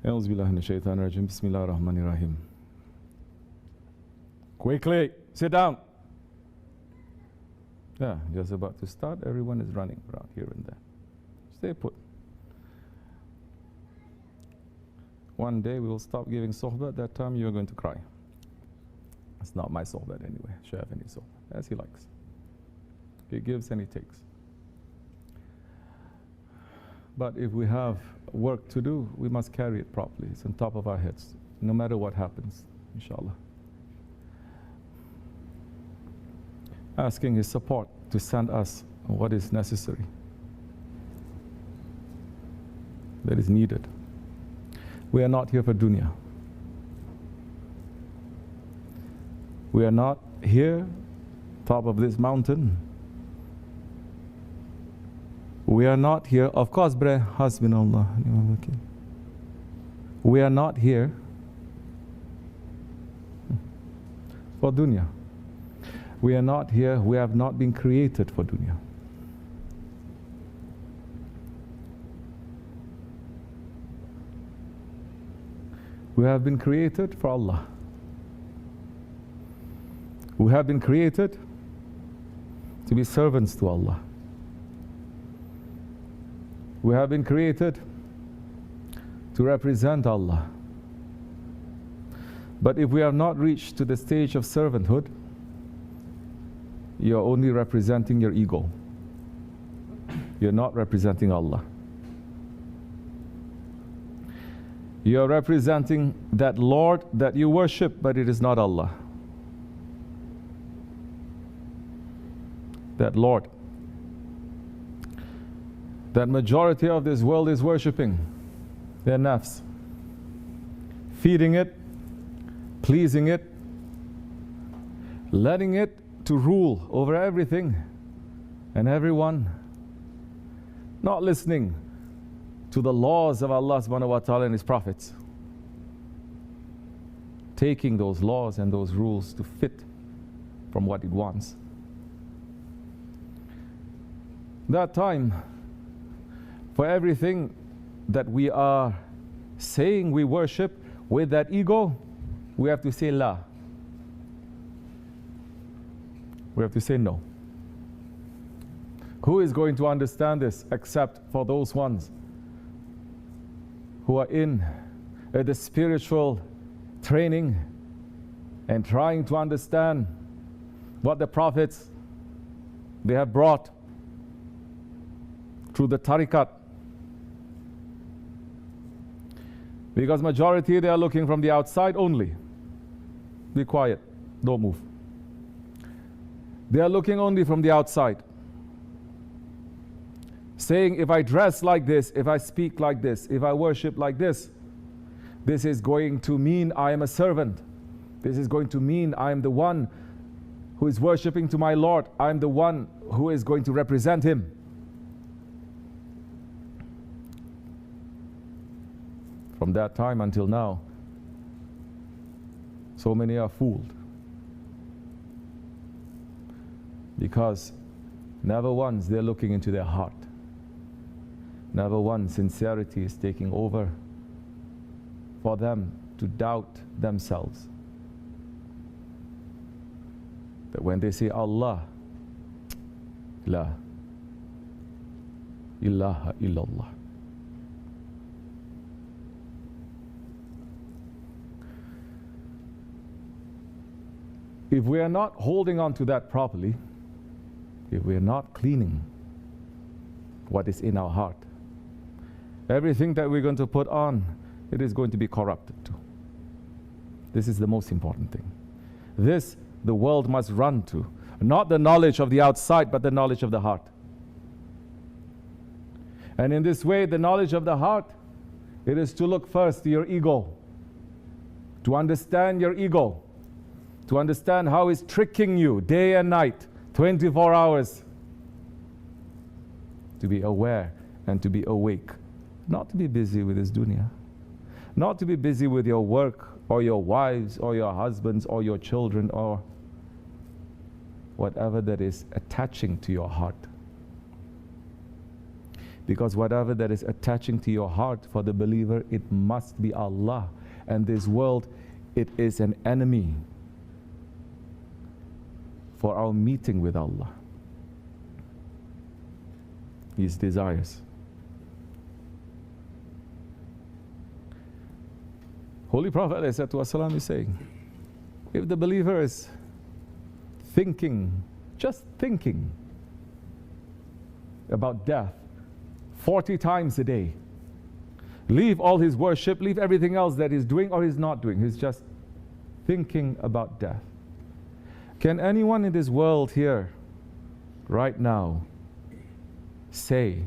A'udhu billahi minash shaitanir rajim. Bismillahir rahmanir rahim. Quickly, sit down. Yeah, just about to start. Everyone is running around here and there. Stay put. One day we will stop giving sohbet. That time you are going to cry. It's not my sohbet anyway. Shaykh Efendi sohbet, as he likes. He gives and he takes. But if we have work to do, we must carry it properly. It's on top of our heads, no matter what happens, inshallah. Asking His support to send us what is necessary, that is needed. We are not here for dunya. We are not here, top of this mountain. We are not here, of course, hasbunallah. We are not here for dunya. We are not here, we have not been created for dunya. We have been created for Allah. We have been created to be servants to Allah. We have been created to represent Allah. But if we have not reached to the stage of servanthood, you're only representing your ego. You're not representing Allah. You're representing that Lord that you worship, but it is not Allah. That Lord that majority of this world is worshipping, their nafs, feeding it, pleasing it, letting it to rule over everything and everyone, not listening to the laws of Allah subhanahu wa ta'ala and His prophets, taking those laws and those rules to fit from what it wants. That time, for everything that we are saying we worship with that ego, we have to say la. We have to say no. Who is going to understand this except for those ones who are in the spiritual training and trying to understand what the prophets they have brought through the tariqat? Because majority, they are looking from the outside only. Be quiet, don't move. They are looking only from the outside, saying, if I dress like this, if I speak like this, if I worship like this, this is going to mean I am a servant. This is going to mean I am the one who is worshipping to my Lord. I am the one who is going to represent Him. From that time until now, so many are fooled. Because never once they're looking into their heart. Never once sincerity is taking over for them to doubt themselves. That when they say Allah, La ilaha illallah. If we are not holding on to that properly, if we are not cleaning what is in our heart, everything that we're going to put on, it is going to be corrupted too. This is the most important thing. This the world must run to. Not the knowledge of the outside, but the knowledge of the heart. And in this way, the knowledge of the heart, it is to look first to your ego, to understand your ego, to understand how it's tricking you day and night, 24 hours. To be aware and to be awake. Not to be busy with this dunya. Not to be busy with your work or your wives or your husbands or your children or whatever that is attaching to your heart. Because whatever that is attaching to your heart for the believer, it must be Allah. And this world, it is an enemy for our meeting with Allah. His desires. Holy Prophet ﷺ is saying, if the believer is thinking, just thinking about death 40 times a day, leave all his worship, leave everything else that he's doing or he's not doing, he's just thinking about death. Can anyone in this world here, right now, say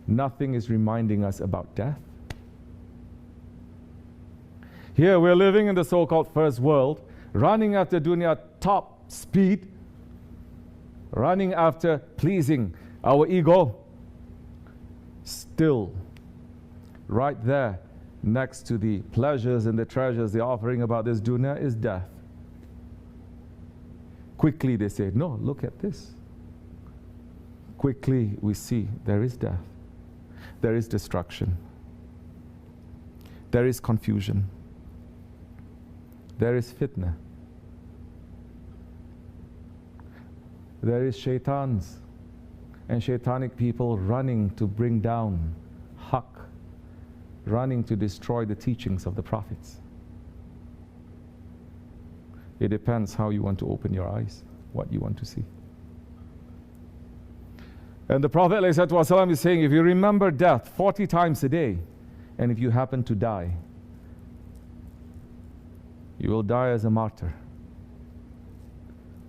nothing is reminding us about death? Here we're living in the so-called first world, running after dunya top speed, running after pleasing our ego. Still, right there, next to the pleasures and the treasures they're offering about this dunya is death. Quickly they say, no, look at this. Quickly we see there is death, there is destruction, there is confusion, there is fitna, there is shaitans and shaitanic people running to bring down haqq, running to destroy the teachings of the prophets. It depends how you want to open your eyes, what you want to see. And the Prophet ﷺ is saying, if you remember death 40 times a day, and if you happen to die, you will die as a martyr.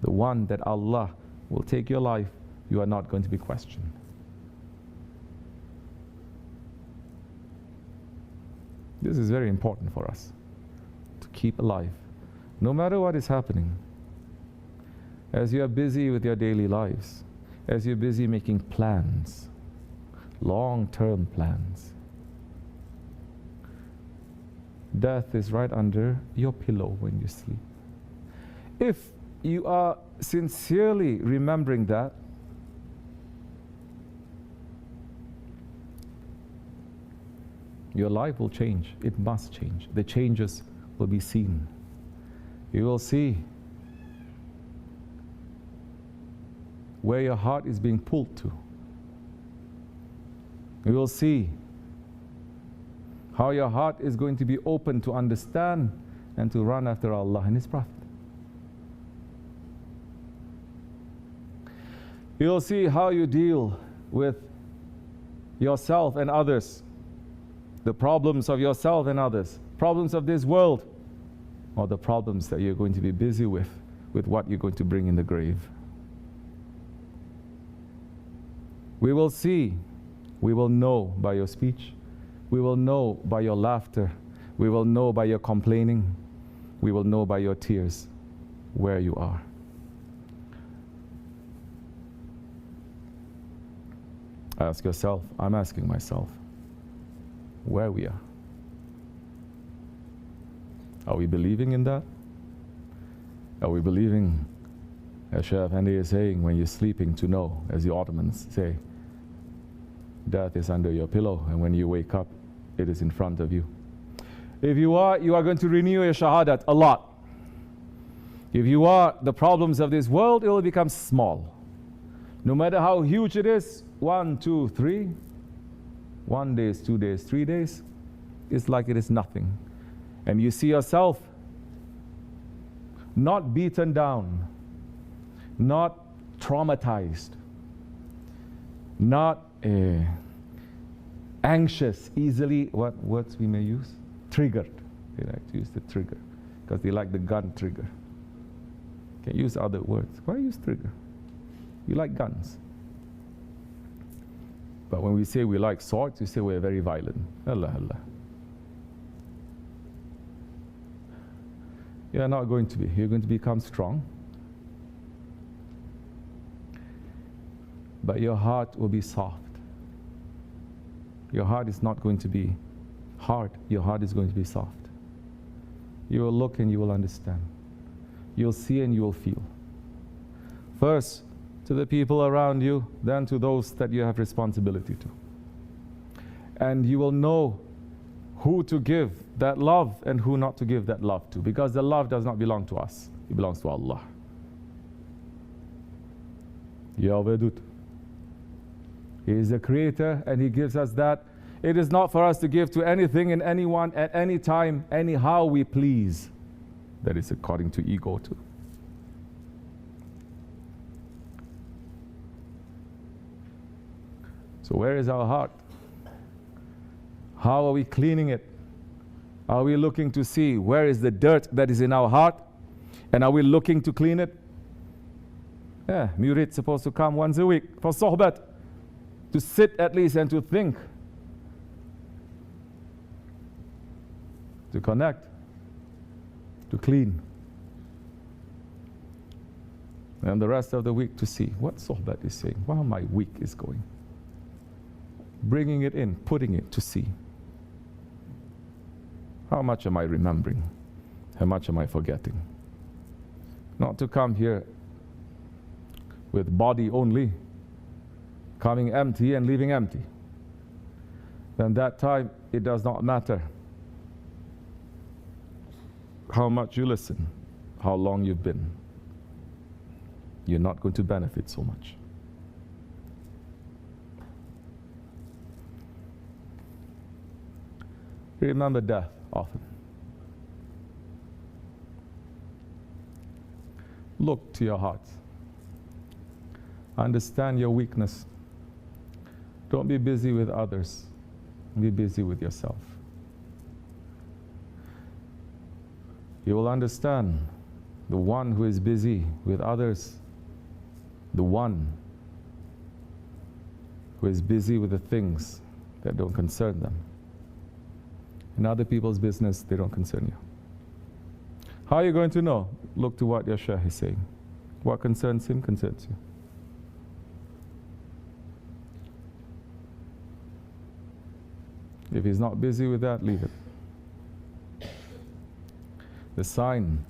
The one that Allah will take your life, you are not going to be questioned. This is very important for us to keep alive, no matter what is happening. As you are busy with your daily lives, as you're busy making plans, long-term plans, death is right under your pillow when you sleep. If you are sincerely remembering that, your life will change. It must change. The changes will be seen. You will see where your heart is being pulled to. You will see how your heart is going to be open to understand and to run after Allah and His Prophet. You will see how you deal with yourself and others, the problems of yourself and others, problems of this world, or the problems that you're going to be busy with what you're going to bring in the grave. We will see, we will know by your speech, we will know by your laughter, we will know by your complaining, we will know by your tears where you are. Ask yourself, I'm asking myself, where we are. Are we believing in that? Are we believing, as Shaykh Efendi is saying, when you're sleeping to know, as the Ottomans say, death is under your pillow, and when you wake up, it is in front of you. If you are going to renew your shahadat a lot. If you are, the problems of this world, it will become small. No matter how huge it is, 1, 2, 3, 1 day, 2 days, 3 days, it's like it is nothing. And you see yourself not beaten down, not traumatized, not anxious, easily, what words we may use? Triggered. They like to use the trigger because they like the gun trigger. Can't use other words. Why use trigger? You like guns. But when we say we like swords, we say we're very violent. Allah, Allah. You're not going to be. You're going to become strong. But your heart will be soft. Your heart is not going to be hard. Your heart is going to be soft. You will look and you will understand. You'll see and you will feel. First, to the people around you than to those that you have responsibility to. And you will know who to give that love and who not to give that love to, because the love does not belong to us, it belongs to Allah. Ya Wadud. He is the creator and He gives us that. It is not for us to give to anything and anyone at any time, anyhow we please. That is according to ego too. So where is our heart? How are we cleaning it? Are we looking to see where is the dirt that is in our heart? And are we looking to clean it? Yeah, murid supposed to come once a week for Sohbet, to sit at least and to think, to connect, to clean. And the rest of the week to see what Sohbet is saying, how my week is going. Bringing it in, putting it to see. How much am I remembering? How much am I forgetting? Not to come here with body only, coming empty and leaving empty. Then that time it does not matter how much you listen, how long you've been. You're not going to benefit so much. Remember death often. Look to your heart. Understand your weakness. Don't be busy with others. Be busy with yourself. You will understand the one who is busy with others, the one who is busy with the things that don't concern them. In other people's business, they don't concern you. How are you going to know? Look to what your Shaykh is saying. What concerns him concerns you. If he's not busy with that, leave it. The sign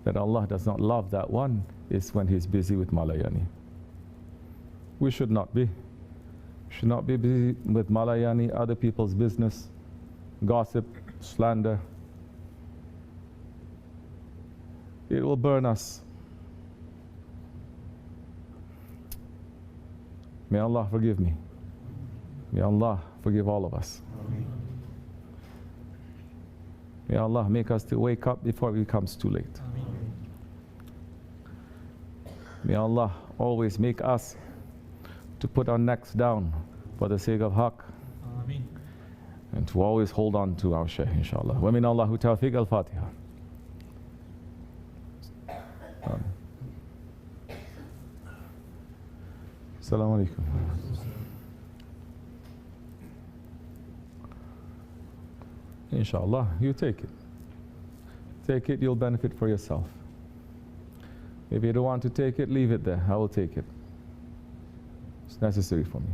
that Allah does not love that one is when he's busy with Malayani. We should not be. Should not be busy with Malayani, other people's business, gossip, slander. It will burn us. May Allah forgive me. May Allah forgive all of us. May Allah make us to wake up before it becomes too late. May Allah always make us to put our necks down for the sake of Haqq. Ameen. And to always hold on to our Shaykh, inshallah. Wa min Allahu tawfiq al-Fatiha. Assalamu alaikum. Inshallah, you take it. Take it, you'll benefit for yourself. If you don't want to take it, leave it there. I will take it. It's necessary for me.